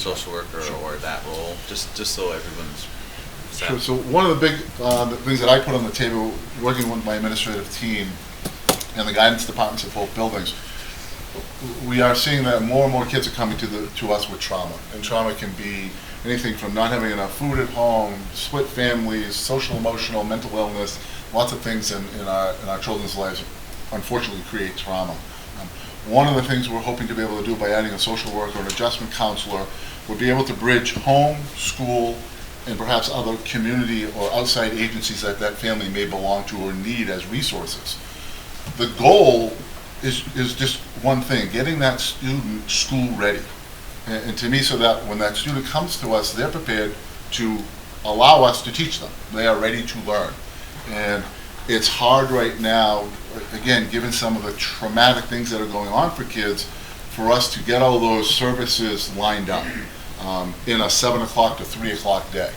social worker or that role, just so everyone's set. Sure. So one of the big things that I put on the table, working with my administrative team and the guidance departments of both buildings, we are seeing that more and more kids are coming to us with trauma. And trauma can be anything from not having enough food at home, split families, social, emotional, mental illness, lots of things in our children's lives unfortunately create trauma. One of the things we're hoping to be able to do by adding a social worker or an adjustment counselor would be able to bridge home, school, and perhaps other community or outside agencies that that family may belong to or need as resources. The goal is just one thing, getting that student school ready. And to me, so that when that student comes to us, they're prepared to allow us to teach them. They are ready to learn. And it's hard right now, again, given some of the traumatic things that are going on for kids, for us to get all those services lined up in a 7 o'clock to 3 o'clock day,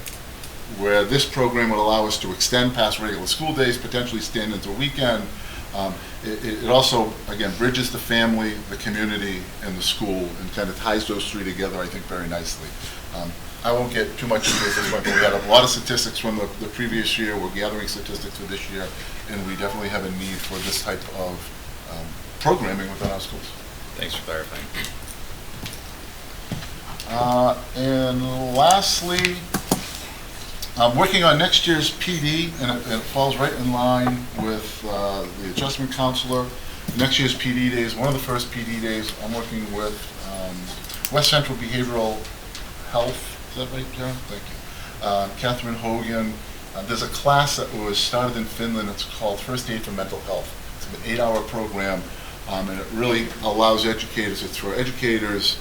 where this program would allow us to extend past regular school days, potentially extend into a weekend. It also, again, bridges the family, the community, and the school, and kind of ties those three together, I think, very nicely. I won't get too much into this one, but we had a lot of statistics from the previous year. We're gathering statistics for this year, and we definitely have a need for this type of programming within our schools. Thanks for clarifying. And lastly, I'm working on next year's PD, and it falls right in line with the adjustment counselor. Next year's PD days, one of the first PD days, I'm working with West Central Behavioral Health. Is that right, Karen? Thank you. Catherine Hogan. There's a class that was started in Finland. It's called First Aid for Mental Health. It's an 8-hour program, and it really allows educators, it's for educators,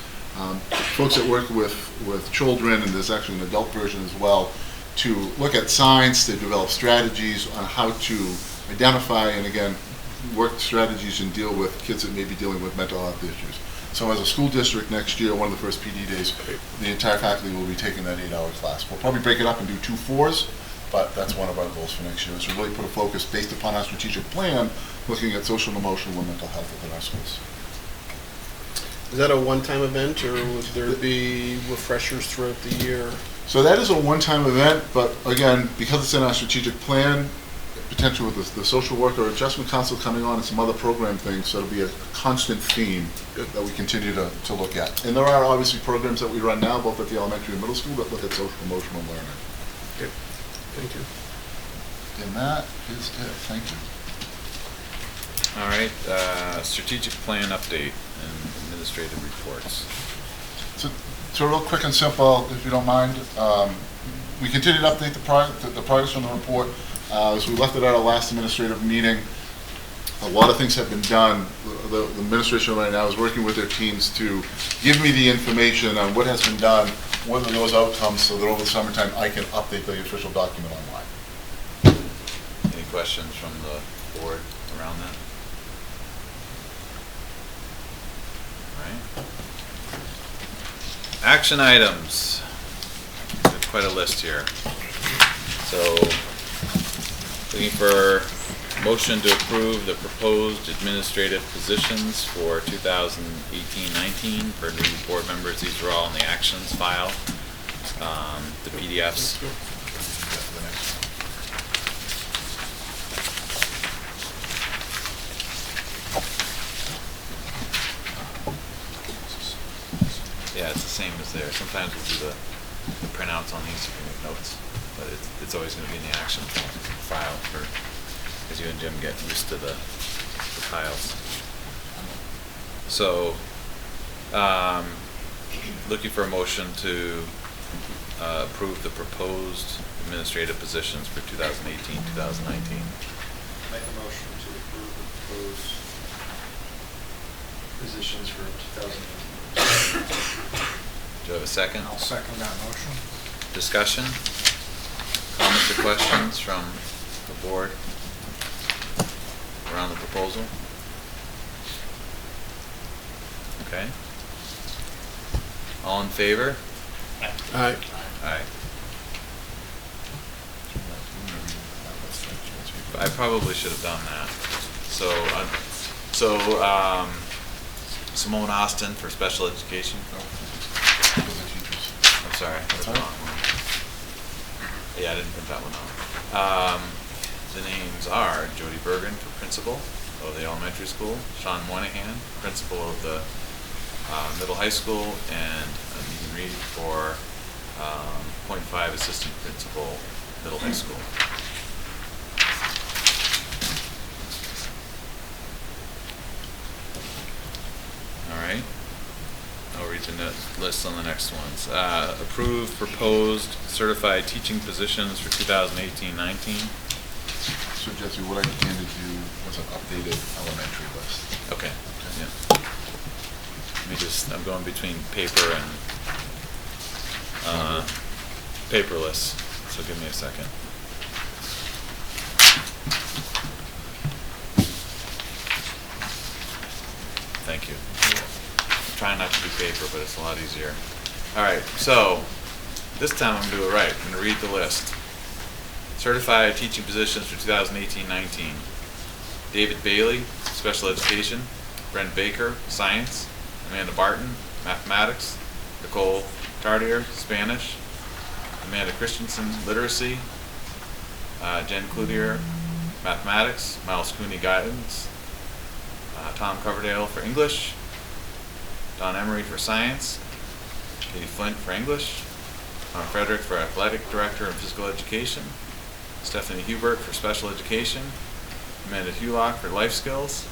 folks that work with children, and there's actually an adult version as well, to look at signs, to develop strategies on how to identify and, again, work strategies and deal with kids that may be dealing with mental health issues. So as a school district next year, one of the first PD days, the entire faculty will be taking that 8-hour class. We'll probably break it up and do 2 4s, but that's one of our goals for next year, is to really put a focus based upon our strategic plan, looking at social, emotional, and mental health within our schools. Is that a one-time event, or would there be refreshers throughout the year? So that is a one-time event, but again, because it's in our strategic plan, potentially with the social worker adjustment council coming on and some other program things, so it'll be a constant theme that we continue to look at. And there are obviously programs that we run now, both at the elementary and middle school, that look at social emotional learning. Okay, thank you. And that is it. Thank you. All right, strategic plan update and administrative reports. So real quick and simple, if you don't mind, we continue to update the progress on the report. As we left it at our last administrative meeting, a lot of things have been done. The administration right now is working with their teams to give me the information on what has been done, what are those outcomes, so that over the summertime I can update the official document online. Any questions from the board around that? All right. Action items. There's quite a list here. So, looking for motion to approve the proposed administrative positions for 2018-19 for new board members. These are all in the actions file, the PDFs. Yeah, it's the same as there. Sometimes we'll do the printouts on these, you can make notes, but it's always going to be in the action file for, as you and Jim get used to the tiles. So, looking for a motion to approve the proposed administrative positions for 2018-2019. Make a motion to approve the proposed positions for 2018. Do you have a second? I'll second that motion. Discussion? Comments or questions from the board around the proposal? Okay. All in favor? Aye. Aye. I probably should have done that. So, Simone Austin for special education. For the teachers. sorry, that's the Sorry? wrong one. Yeah, I didn't print that one out. The names are Jody Bergen for principal of the elementary school, Sean Moynihan, principal of the middle high school, and Megan Reed for .5 assistant principal, middle high school. All right. I'll read the list on the next ones. Approved proposed certified teaching positions for 2018-19. So Jesse, what I handed you was an updated elementary list. Okay, yeah. Let me just, I'm going between paper and paperless, so give me a second. Thank you. I'm trying not to do paper, but it's a lot easier. All right, so this time I'm gonna do it right. I'm gonna read the list. Certified teaching positions for 2018-19. David Bailey, special education. Brent Baker, science. Amanda Barton, mathematics. Nicole Tardier, Spanish. Amanda Christensen, literacy. Jen Cloutier, mathematics. Miles Cooney, guidance. Tom Coverdale for English. Don Emery for science. Katie Flint for English. Tom Frederick for athletic director and physical education. Stephanie Hubert for special education. Amanda Hulock for life skills.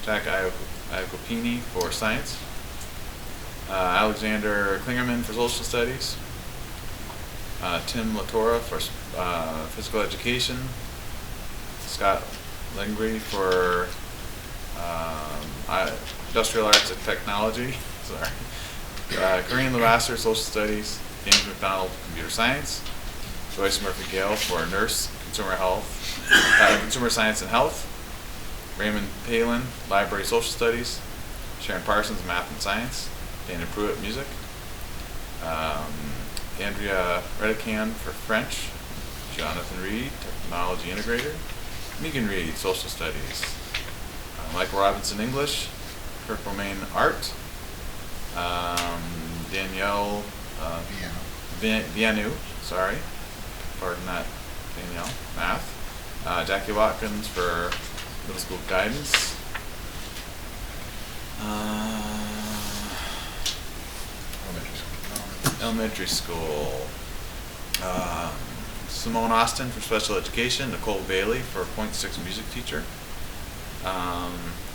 Jack Iacopini for science. Alexander Klingerman for social studies. Tim Latora for physical education. Scott Lengry for industrial arts and technology. Sorry. Corinne Lavasser, social studies. James McDonald, computer science. Joyce Murphy Gale for nurse, consumer health, consumer science and health. Raymond Palin, library social studies. Sharon Parsons, math and science. Dana Pruitt, music. Andrea Redican for French. Jonathan Reed, technology integrator. Megan Reed, social studies. Michael Robinson, English. Kirk Romaine, art. Danielle Vianu, sorry. Pardon that, Danielle, math. Jackie Watkins for middle school guidance. Elementary school. Simone Austin for special education. Nicole Bailey for .6 music teacher.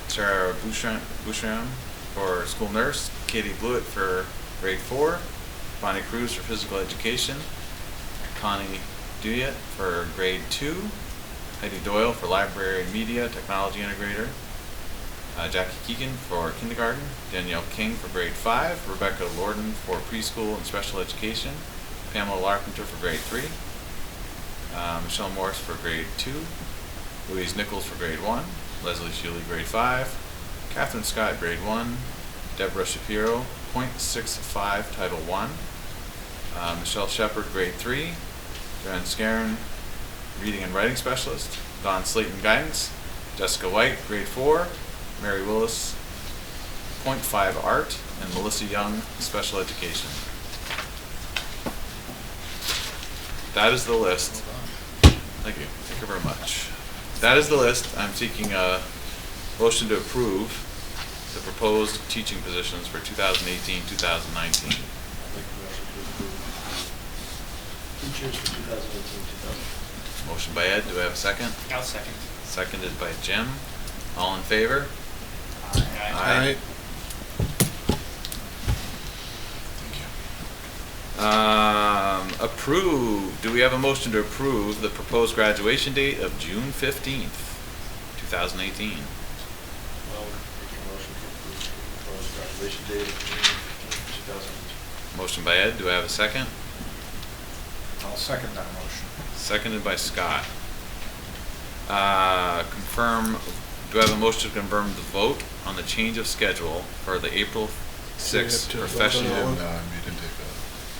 Sarah Bouchram for school nurse. Katie Blewett for grade 4. Bonnie Cruz for physical education. Connie Duyet for grade 2. Heidi Doyle for library and media technology integrator. Jackie Keegan for kindergarten. Danielle King for grade 5. Rebecca Lorden for preschool and special education. Pamela Larpenter for grade 3. Michelle Morris for grade 2. Louise Nichols for grade 1. Leslie Shealy grade 5. Catherine Scott grade 1. Deborah Shapiro .65 Title 1. Michelle Shepard grade 3. Joanne Scaron, reading and writing specialist. Don Slayton, guidance. Jessica White, grade 4. Mary Willis, .5 art. And Melissa Young, special education. That is the list. Thank you. Thank you very much. That is the list. I'm seeking a motion to approve the proposed teaching positions for 2018-2019. Teachers for 2018-2019. Motion by Ed, do I have a second? I'll second. Seconded by Jim. All in favor? Aye. Approve, do we have a motion to approve the proposed graduation date of June 15th, 2018? I'll make a motion to approve the proposed graduation date of June 15th, 2018. Motion by Ed, do I have a second? I'll second that motion. Seconded by Scott. Confirm, do I have a motion to confirm the vote on the change of schedule for the April Do we have 6th to vote on professional? that one? No, you didn't take that.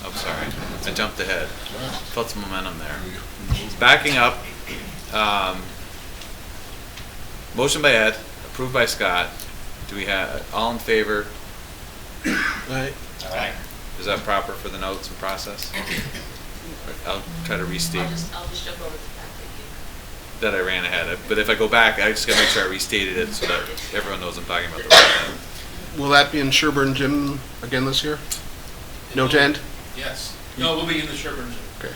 Oh, sorry, I jumped ahead. Right. Felt some momentum there. Here we go. Backing up, motion by Ed, approved by Scott. Do we have, all in favor? Aye. Aye. Is that proper for the notes and process? I'll try to restate I'll just jump over to the back of that I ran ahead. But if I go back, I just gotta make sure I restated it so that everyone knows I'm talking about the right thing. Will that be in Sherburne Gym again this year? No tent? Yes. No, we'll be in the Sherburne Gym. Okay.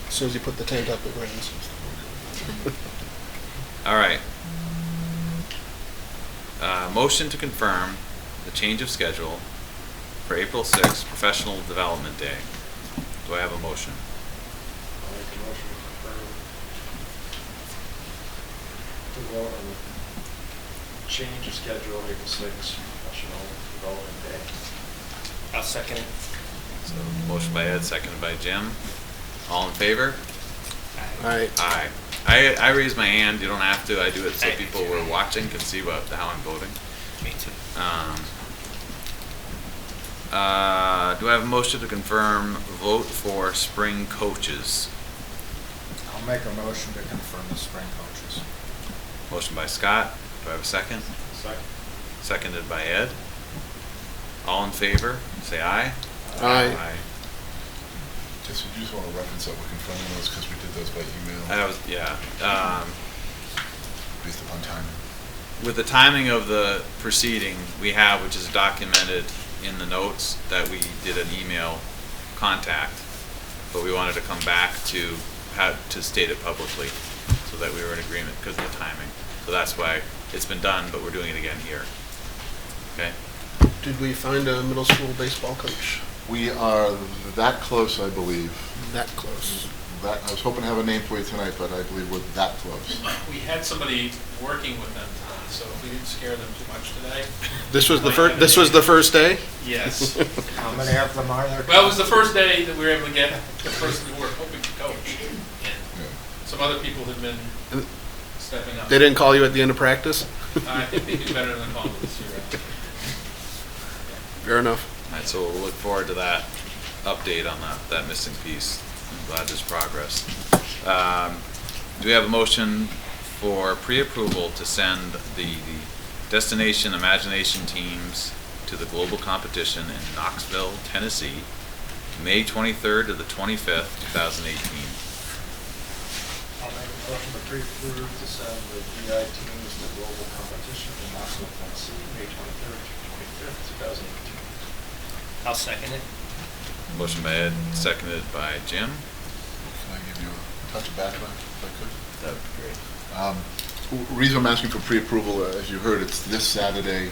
As soon as you put the tent up, it rains. All right. Motion to confirm the change of schedule for April 6th, Professional Development Day. Do I have a motion? I'll make a motion to confirm to vote on the change of schedule, April 6th, Professional Development Day. I'll second it. So, motion by Ed, seconded by Jim. All in favor? All right. Aye. I raise my hand, you don't have to, I do it so people who are watching can see how I'm voting. Me too. Do I have a motion to confirm vote for spring coaches? I'll make a motion to confirm the spring coaches. Motion by Scott, do I have a second? Second. Seconded by Ed. All in favor, say aye. Aye. Just, you just want to reference that we're confirming those because we did those by email That was, yeah. based upon timing. With the timing of the proceeding we have, which is documented in the notes, that we did an email contact, but we wanted to come back to state it publicly so that we were in agreement because of the timing. So that's why it's been done, but we're doing it again here. Okay? Did we find a middle school baseball coach? We are that close, I believe. That close. I was hoping to have a name for you tonight, but I believe we're that close. We had somebody working with them tonight, so we didn't scare them too much today. This was the first day? Yes. How many of them are there? Well, it was the first day that we were able to get the person we were hoping to coach. And some other people had been stepping up. They didn't call you at the end of practice? I think they do better than calling this year. Fair enough. All right, so we'll look forward to that update on that missing piece. I'm glad there's progress. Do we have a motion for pre-approval to send the Destination Imagination teams to the global competition in Knoxville, Tennessee, May 23rd to the 25th, 2018? I'll make a motion to pre-approve to send the GI teams to global competition in Knoxville, Tennessee, May 23rd to 25th, 2018. I'll second it. Motion by Ed, seconded by Jim. Can I give you a touch of background, if I could? That would be great. Reason I'm asking for pre-approval, as you heard, it's this Saturday.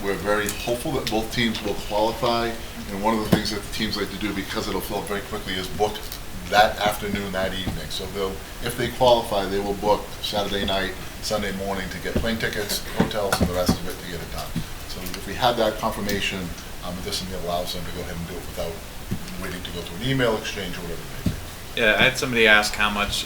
We're very hopeful that both teams will qualify, and one of the things that the teams like to do, because it'll fill up very quickly, is book that afternoon, that evening. So if they qualify, they will book Saturday night, Sunday morning to get plane tickets, hotels, and the rest of it to get it done. So if we have that confirmation, this allows them to go ahead and do it without waiting to go to an email exchange or whatever it may be. Yeah, I had somebody ask how much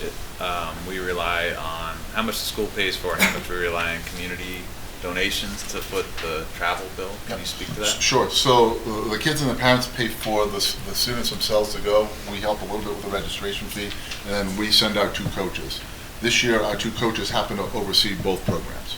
we rely on, how much the school pays for, and how much we rely on community donations to foot the travel bill. Can you speak to that? Sure. So the kids and the parents pay for the students themselves to go. We help a little bit with the registration fee, and then we send our 2 coaches. This year, our 2 coaches happen to oversee both programs.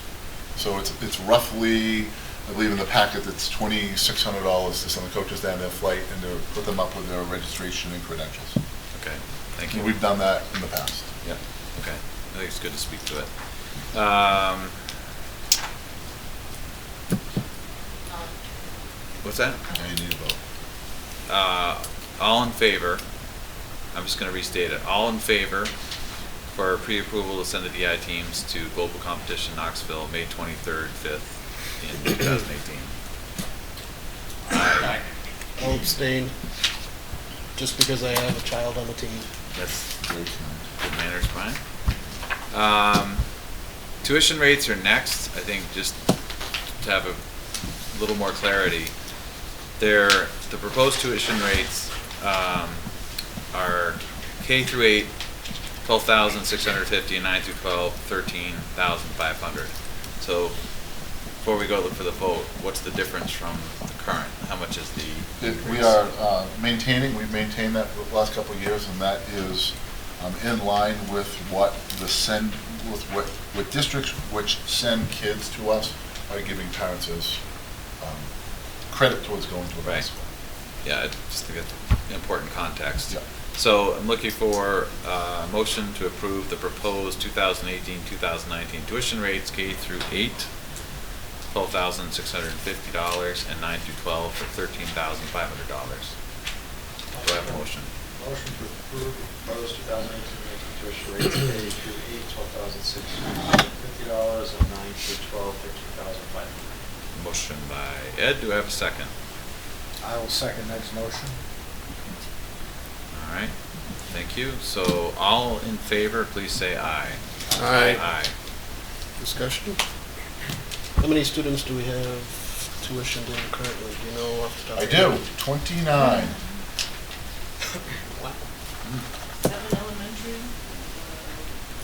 So it's roughly, I believe in the packet, it's $2,600 to send the coaches down their flight and to put them up with their registration and credentials. Okay, thank you. And we've done that in the past. Yeah, okay. I think it's good to speak to it. What's that? Now you need a vote. All in favor, I'm just gonna restate it, all in favor for pre-approval to send the DI teams to global competition Knoxville, May 23rd, 5th in 2018. Aye. I'll abstain, just because I have a child on the team. That's Very kind. good manners, Brian. Tuition rates are next, I think, just to have a little more clarity. The proposed tuition rates are K through 8, 12,650, and 9 through 12, 13,500. So before we go look for the vote, what's the difference from the current? How much is the We are we've maintained that for the last couple of years, and that is in line with what what districts which send kids to us are giving parents as credit towards going to a high Right. school. Yeah, I just think it's important context. Yeah. So I'm looking for a motion to approve the proposed 2018-2019 tuition rates K through 8, $12,650, and 9 through 12 for $13,500. Do I have a motion? Motion to approve the proposed 2018-19 tuition rates K through 8, $12,650, and 9 through 12, $13,500. Motion by Ed, do I have a second? I will second Ed's motion. All right, thank you. So all in favor, please say aye. Aye. Aye. Discussion? How many students do we have tuitioned in currently? Do you know off the top I of your do, head? 29. Wow. 7 elementary,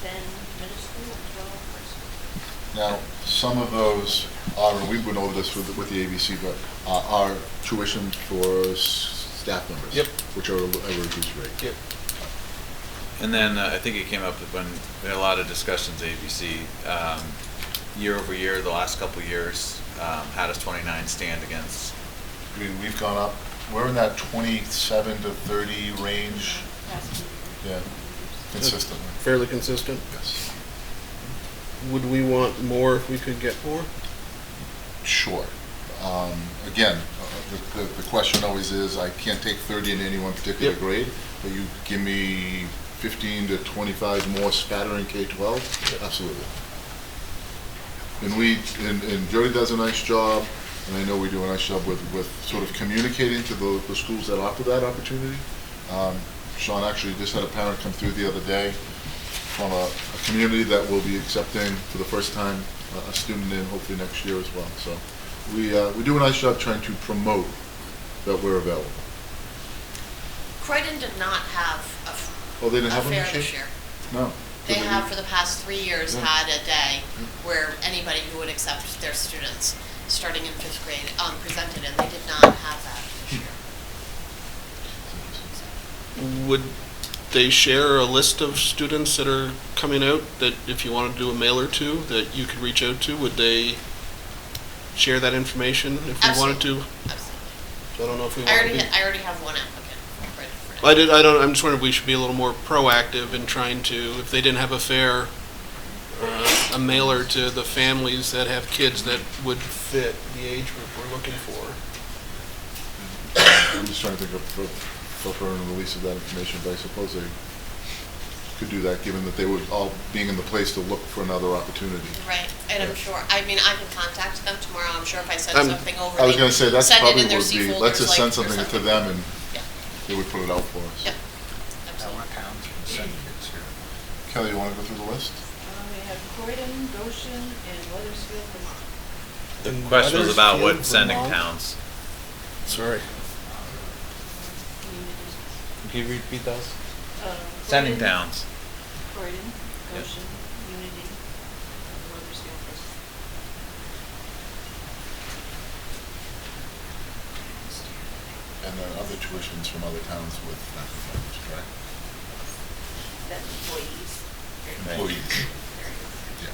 10 middle school, and 12 high school. Now, some of those are, and we went over this with the ABC, but are tuition for staff members. Yep. Which are a reduced rate. Yep. And then I think it came up when we had a lot of discussions, ABC, year over year, the last couple of years, how does 29 stand against? We've gone up, we're in that 27 to 30 range, Past 2 years. yeah, consistently. Fairly consistent? Yes. Would we want more if we could get more? Sure. Again, the question always is, I can't take 30 in any one particular Yep. grade, but you give me 15 to 25 more spattering K-12, absolutely. And and Jody does a nice job, and I know we do a nice job with sort of communicating to the schools that offer that opportunity. Sean actually just had a parent come through the other day from a community that will be accepting for the first time a student in hopefully next year as well. So we do a nice job trying to promote that we're available. Croydon did not have Oh, they didn't a have one fair this year? this year. No. They have for the past 3 years Yeah. had a day where anybody who would accept their students, starting in 5th grade, presented, and they did not have that this year. Would they share a list of students that are coming out that if you wanted to do a mail or two that you could reach out to, would they share that information if we wanted to? Absolutely. So I don't know if we I want already, to. I already have one applicant ready for it. I'm just wondering if we should be a little more proactive in trying to, if they didn't have a fair, a mailer to the families that have kids that would fit the age group we're looking for. I'm just trying to think of for and release of that information, but I suppose they could do that, given that they would all being in the place to look for another opportunity. Right, and I'm sure, I mean, I can contact them tomorrow, I'm sure if I send I'm- something over. I was they gonna say, that's send it probably in their would be, C let's just folders, send like, or something to them and Yeah, they would put it out for us. yep, That absolutely. one towns can send kids here. Kelly, you wanna go through the list? We have Croydon, Goshen, and Weathersfield, Vermont. The In question was about what Weathersfield, sending Vermont? towns. Sorry. Can you repeat those? Croydon, towns. Croydon, Yep. Goshen, Unity, and Weathersfield, Vermont. And then other tuitions from other towns with non-conformers, correct? That's employees. Employees. Yeah.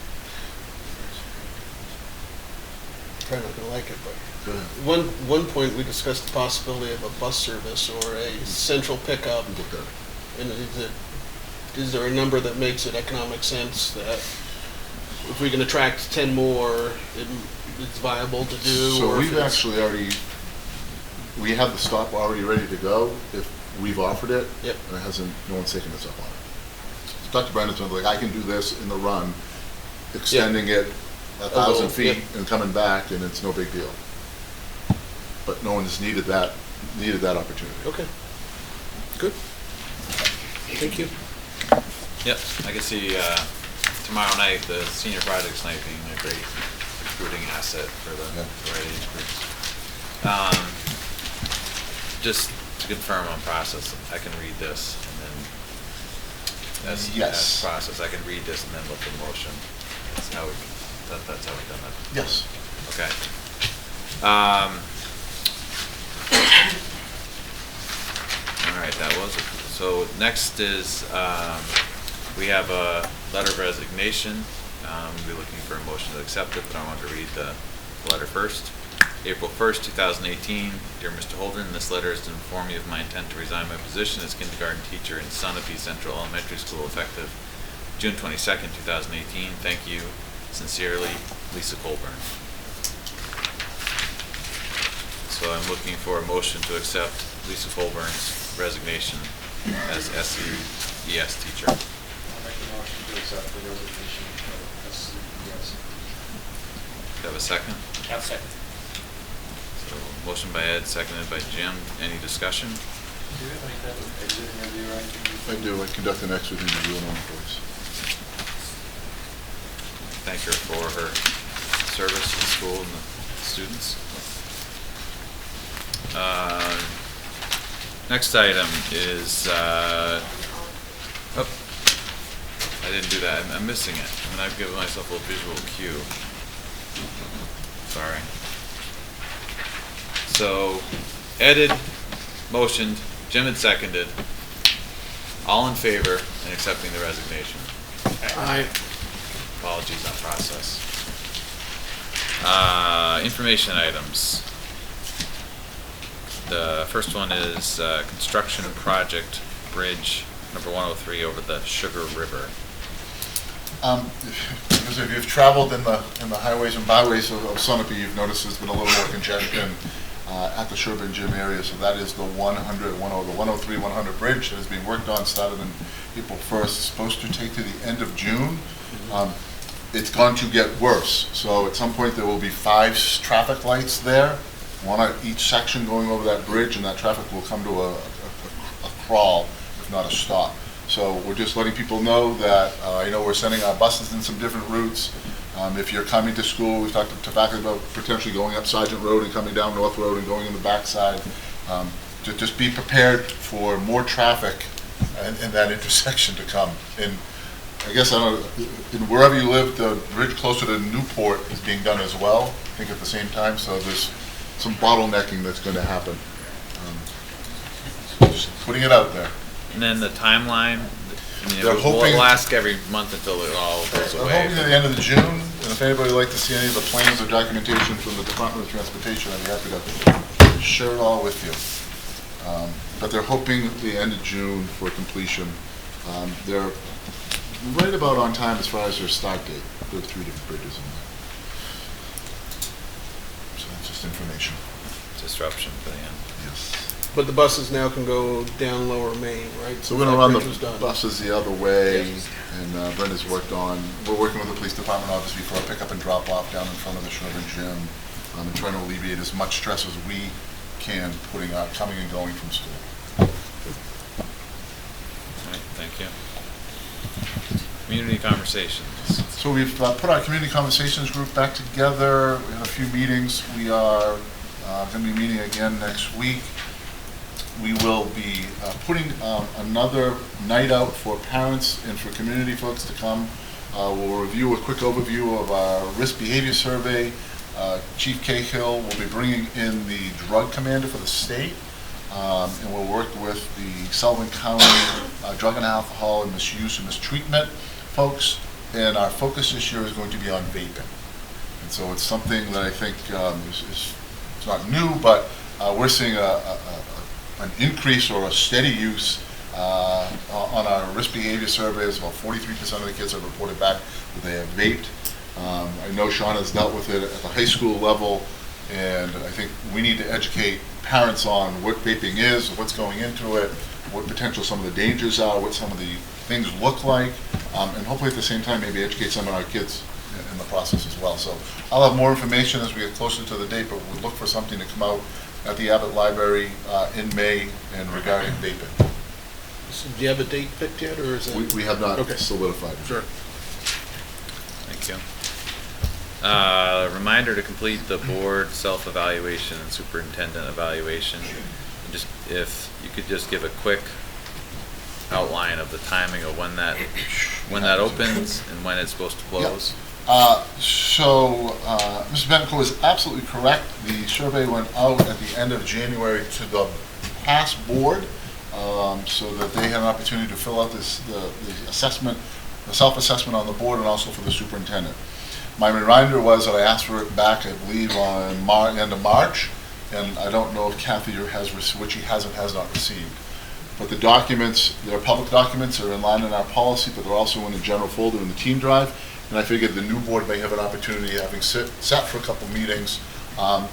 Probably not gonna like it, but. Go ahead. One point, we discussed the possibility of a bus service or a central pickup. We looked at it. And is there a number that makes it economic sense that if we can attract 10 more, it's viable to do? So or if we've it's- actually already, we have the stop already ready to go if we've offered it. Yep. And it hasn't, no one's taken us up on it. So Dr. Brandon's been like, I can do this in the run, extending it 1,000 feet yep. and coming back, and it's no big deal. But no one has needed that opportunity. Okay. Good. Thank you. Yep, I can see tomorrow night, the senior projects night being a great recruiting asset for the Yeah. right age groups. Just to confirm on process, I can read this and then as Yes. process, I can read this and then look for motion. That's how we, that's how we've done that. Yes. Okay. All right, that was it. So next is, we have a letter of resignation. We'll be looking for a motion to accept it, but I want to read the letter first. April 1st, 2018. Dear Mr. Holden, this letter is to inform you of my intent to resign my position as kindergarten teacher in Sunapee Central Elementary School effective June 22nd, 2018. Thank you. Sincerely, Lisa Colburn. So I'm looking for a motion to accept Lisa Colburn's resignation as SES teacher. I'll make a motion to accept the resignation of SES. Do I have a second? I'll second. So motion by Ed, seconded by Jim. Any discussion? Do you have any type of exit interview or anything? I do, I conduct an exit interview on voice. Thank her for her service to the school and the students. Next item is, oh, I didn't do that. I'm missing it. I mean, I've given myself a visual cue. Sorry. So, Ed had motioned, Jim had seconded. All in favor in accepting the resignation? Aye. Apologies on process. Information items. The first one is construction project bridge number 103 over the Sugar River. Because if you've traveled in the highways and byways of Sunapee, you've noticed there's been a little more congestion at the Sherburne Gym area. So that is the 103-100 bridge that is being worked on, started on April 1st. It's supposed to take to the end of June. It's going to get worse. So at some point there will be 5 traffic lights there, one at each section going over that bridge, and that traffic will come to a crawl, if not a stop. So we're just letting people know that, we're sending our buses in some different routes. If you're coming to school, we've talked to faculty about potentially going up Sergeant Road and coming down North Road and going in the backside. Just be prepared for more traffic in that intersection to come. And I guess, in wherever you live, the bridge closer to Newport is being done as well, I think at the same time, so there's some bottlenecking that's going to happen. Just putting it out there. And then the timeline, They're hoping- we'll ask every month until it all goes We're away. hoping at the end of June, and if anybody would like to see any of the plans or documentation from the Department of Transportation, I'd be happy to share it all with you. But they're hoping at the end of June for completion. They're right about on time as far as their start date. There are 3 different bridges in there. So that's just information. Disruption for the end. Yes. But the buses now can go down Lower Main, right? So we're gonna run That bridge was the done. buses the other way, and Brenda's worked on, we're working with the police department obviously for a pickup and drop off down in front of the Sherburne Gym, and trying to alleviate as much stress as we can putting out, coming and going from school. All right, thank you. Community conversations. So we've put our community conversations group back together. We had a few meetings. We are going to be meeting again next week. We will be putting another night out for parents and for community folks to come. We'll review a quick overview of our risk behavior survey. Chief Cahill will be bringing in the drug commander for the state, and we'll work with the Sullivan County drug and alcohol and misuse and mistreatment folks. And our focus this year is going to be on vaping. And so it's something that I think is it's not new, but we're seeing an increase or a steady use on our risk behavior surveys. About 43% of the kids have reported back that they have vaped. I know Sean has dealt with it at the high school level, and I think we need to educate parents on what vaping is, what's going into it, what potential some of the dangers are, what some of the things look like, and hopefully at the same time maybe educate some of our kids in the process as well. So I'll have more information as we get closer to the date, but we'll look for something to come out at the Abbott Library in May and regarding vaping. So do you have a date picked yet, or is it? We have not Okay. solidified it. Sure. Thank you. Reminder to complete the board self-evaluation and superintendent evaluation. Just if you could just give a quick outline of the timing of when that opens and when it's supposed to close. Mr. Benko is absolutely correct. The survey went out at the end of January to the past board, so that they had an opportunity to fill out the assessment, the self-assessment on the board, and also for the superintendent. My reminder was that I asked for it back, I believe, on end of March, and I don't know if Kathy which he has not received. But the documents, they're public documents, are in line in our policy, but they're also in the general folder in the team drive. And I figured the new board may have an opportunity, having sat for a couple meetings, and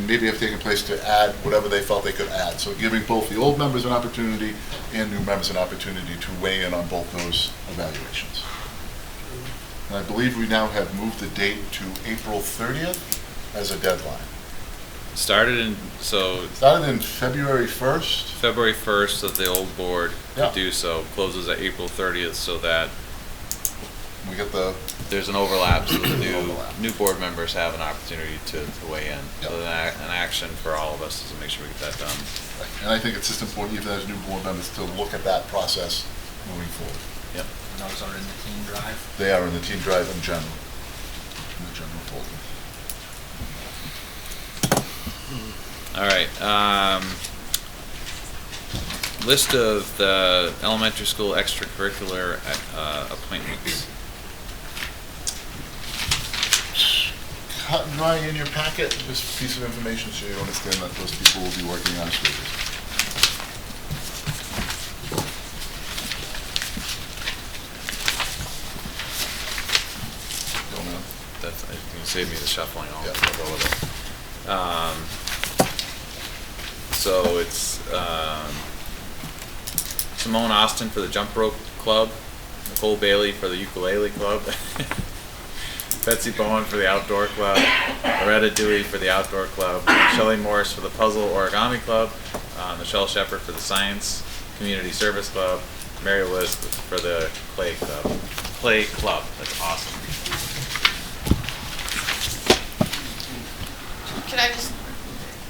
maybe have taken place to add whatever they felt they could add. So giving both the old members an opportunity and new members an opportunity to weigh in on both those evaluations. And I believe we now have moved the date to April 30th as a deadline. Started in February 1st. February 1st of the old board to Yeah. do so, closes at April 30th, so that We get there's an overlap, so the Overlap. new board members have an opportunity to weigh in. Yep. So an action for all of us is to make sure we get that done. and I think it's just important, even as new board members, to look at that process moving forward. Yep. And those are in the team drive. They are in the team drive in general, in the general folder. All right, list of the elementary school extracurricular appointments. Cut and dry in your packet, this piece of information, so you understand that those people will be working on schedules. Go, man. That's, you can save me the shuffling, I'll Yeah. go with it. So it's, Simone Austin for the jump rope club, Nicole Bailey for the ukulele club, Betsy Bowen for the outdoor club, Loretta Dewey for the outdoor club, Shelley Morris for the puzzle origami club, Michelle Shepherd for the science community service club, Mary Liz for the clay club. Clay club, that's awesome. Can I just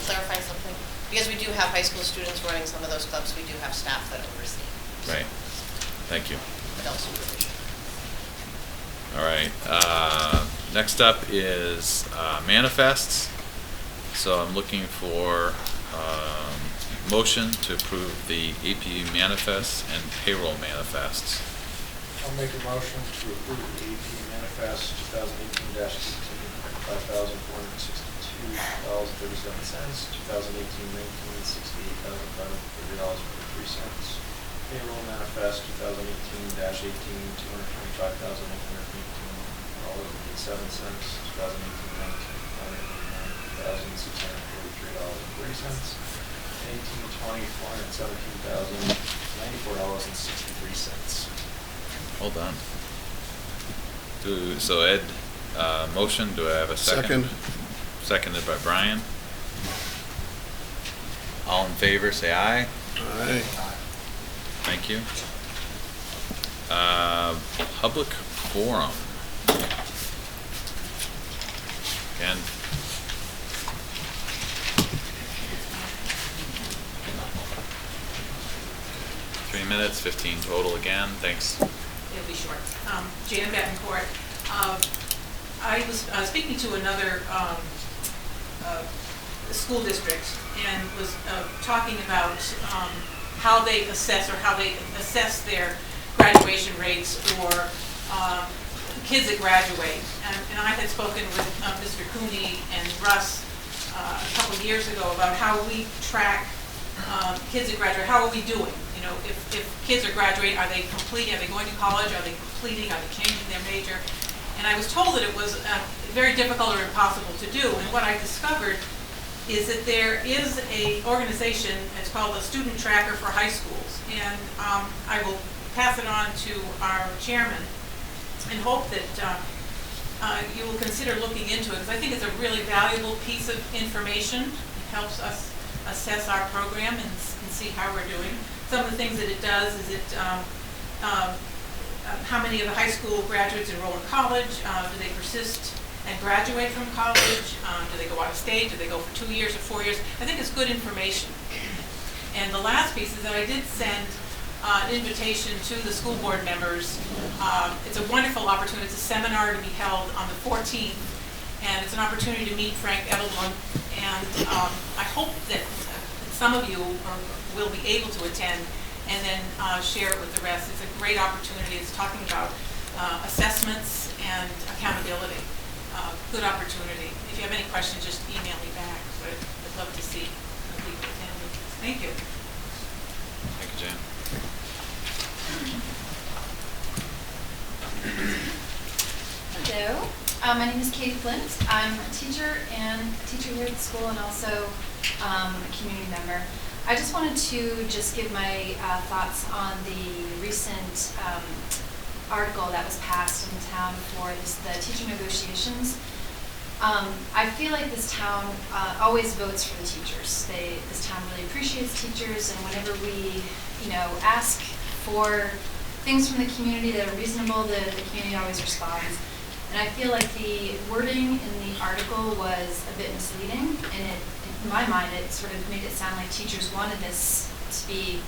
clarify something? Because we do have high school students running some of those clubs, we do have staff that oversee. Right, thank you. Adult supervision. All right, next up is manifests. So I'm looking for motion to approve the APU manifests and payroll manifests. I'll make a motion to approve the AP manifest 2018-18, $5,462.37, 2018-19, $68,530.43. Payroll manifest 2018-18, $225,818.87, 2018-19, $189,643.40. 18-20, $417,094.63. Hold on. So Ed, motion, do I have a second? Seconded by Brian. All in favor, say aye. Aye. Thank you. Public forum. Ken? Three minutes, 15 total again, thanks. It'll be short. Jan Betancourt. I was speaking to another school district and was talking about how they assess their graduation rates for kids that graduate. And I had spoken with Mr. Cooney and Russ a couple of years ago about how we track kids that graduate. How are we doing? You know, if kids are graduating, are they completing? Are they going to college? Are they completing? Are they changing their major? And I was told that it was very difficult or impossible to do. And what I discovered is that there is a organization, it's called the Student Tracker for High Schools. And I will pass it on to our chairman and hope that you will consider looking into it, because I think it's a really valuable piece of information. It helps us assess our program and see how we're doing. Some of the things that it does is it how many of the high school graduates enroll in college, do they persist and graduate from college, do they go out of state, do they go for 2 years or 4 years? I think it's good information. And the last piece is that I did send an invitation to the school board members. It's a wonderful opportunity. It's a seminar to be held on the 14th, and it's an opportunity to meet Frank Edelman. And I hope that some of you will be able to attend and then share it with the rest. It's a great opportunity. It's talking about assessments and accountability. good opportunity. If you have any questions, just email me back, but I'd love to see people attending. Thank you. Thank you, Jan. Hello, my name is Katie Flint. I'm a teacher here at the school and also a community member. I just wanted to just give my thoughts on the recent article that was passed in the town for the teacher negotiations. I feel like this town always votes for the teachers. This town really appreciates teachers, and whenever we, ask for things from the community that are reasonable, the community always responds. And I feel like the wording in the article was a bit misleading, and in my mind, it sort of made it sound like teachers wanted this to be,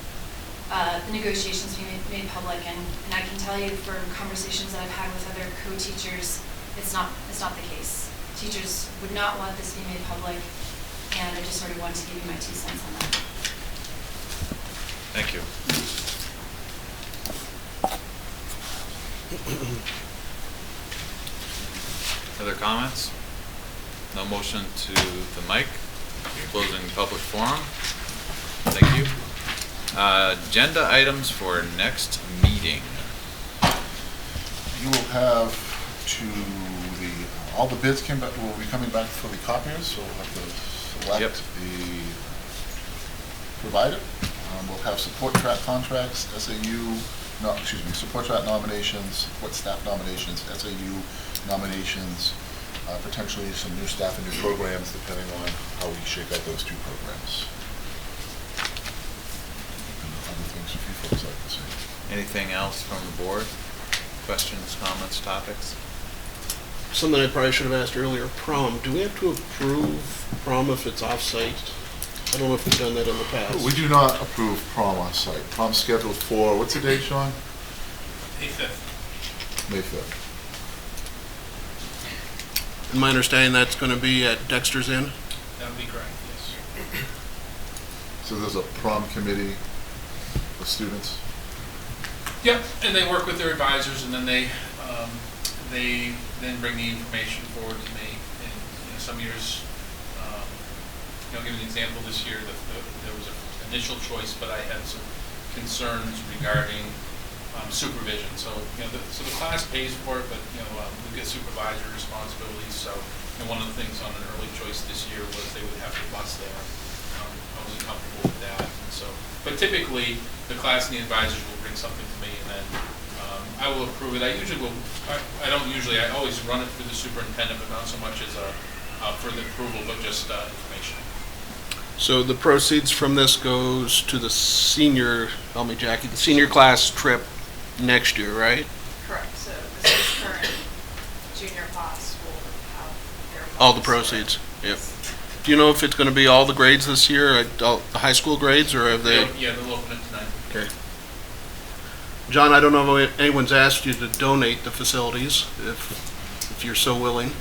the negotiations to be made public, and I can tell you from conversations that I've had with other co-teachers, it's not the case. Teachers would not want this to be made public, and I just sort of wanted to give you my 2 cents on that. Thank you. Other comments? No motion to the mic. Closing public forum. Thank you. Agenda items for next meeting. You will have all the bids will be coming back for the copiers, so we'll have to select the provider. We'll have support track contracts, support track nominations, support staff nominations, SAU nominations, potentially some new staff and new programs depending on how we shake out those 2 programs. And other things if you folks like to say. Anything else from the board? Questions, comments, topics? Something I probably should have asked earlier, prom. Do we have to approve prom if it's off-site? I don't know if we've done that in the past. We do not approve prom on site. Prom's scheduled for, what's the date, Sean? May 5th. May 5th. In my understanding, that's going to be at Dexter's Inn? That would be correct, yes. So there's a prom committee of students? Yep, and they work with their advisors, and then they then bring the information forward to me. And some years, I'll give you an example. This year, there was an initial choice, but I had some concerns regarding supervision. So, so the class pays for it, but we get supervisory responsibilities. So, one of the things on an early choice this year was they would have to bus there. I wasn't comfortable with that. And so, but typically, the class and the advisors will bring something to me, and then I will approve it. I always run it through the superintendent, but not so much as for the approval, but just information. So the proceeds from this goes to the senior, help me Jackie, the senior class trip next year, right? Correct, so this is current junior class will have their. All the proceeds, yep. Do you know if it's going to be all the grades this year, all the high school grades, or have they? Yeah, they'll open it tonight. Okay. John, I don't know if anyone's asked you to donate the facilities, if you're so willing.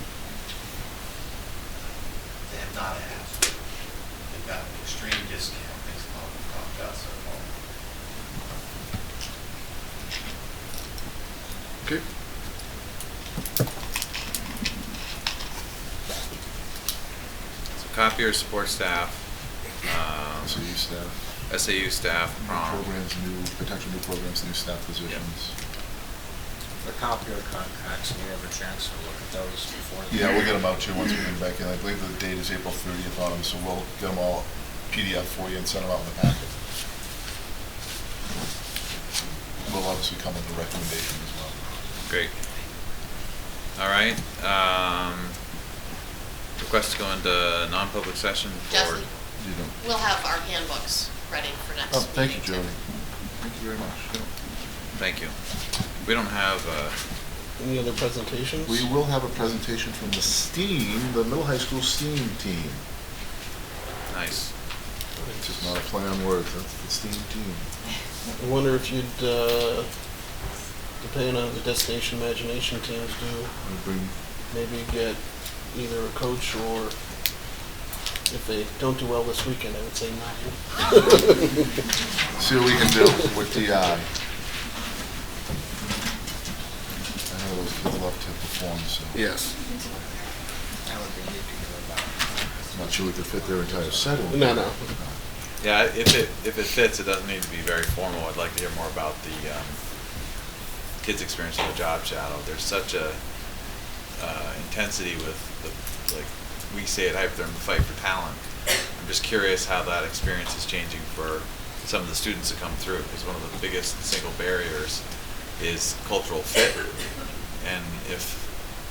They have not asked. They've got an extreme discount based on what we've talked about so far. Okay. So copier, support staff, SAU staff. SAU staff, prom. Potential new programs, new staff positions. The copier contracts, do you have a chance to look at those before? Yeah, we'll get them out to you once we get them back in. I believe the date is April 30th on them, so we'll get them all PDF for you and send them out in the packet. We'll obviously come with a recommendation as well. Great. All right. Request to go into non-public session for. Jesse, You don't. we'll have our handbooks ready for next Oh, thank you, meeting, too. Jody. Thank you very much. Thank you. We don't have. Any other presentations? We will have a presentation from the STEAM, the middle high school STEAM team. Nice. It's just not a play on words, that's the STEAM team. I wonder if you'd, depending on the Destination Imagination teams do, We'll bring maybe get either a coach or, if they don't do well this weekend, I would say 9. See what we can do with DI. I know those would love to perform, so. Yes. That would be neat to hear about. I'm not sure we could fit their entire set in. No. Yeah, if it fits, it doesn't need to be very formal. I'd like to hear more about the kids' experience of the job shadow. There's such a intensity with the, like we say at Hypertherm, the fight for talent. I'm just curious how that experience is changing for some of the students that come through, because one of the biggest single barriers is cultural fit. And if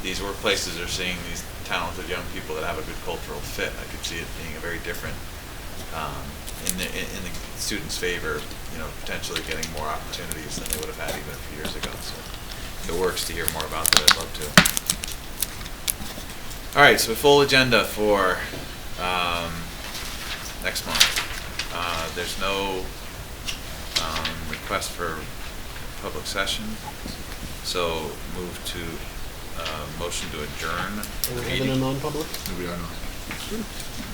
these workplaces are seeing these talented young people that have a good cultural fit, I could see it being a very different, in the students' favor, potentially getting more opportunities than they would have had even a few years ago. So if it works to hear more about that, I'd love to. All right, so a full agenda for next month. There's no request for public session, so move to motion to adjourn the Are we having a meeting. non-public? We are not.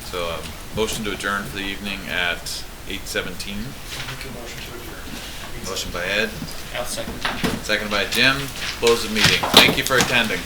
So motion to adjourn for the evening at 8:17. Make a motion to adjourn. Motion by Ed, I'll second. second by Jim. Close the meeting. Thank you for attending.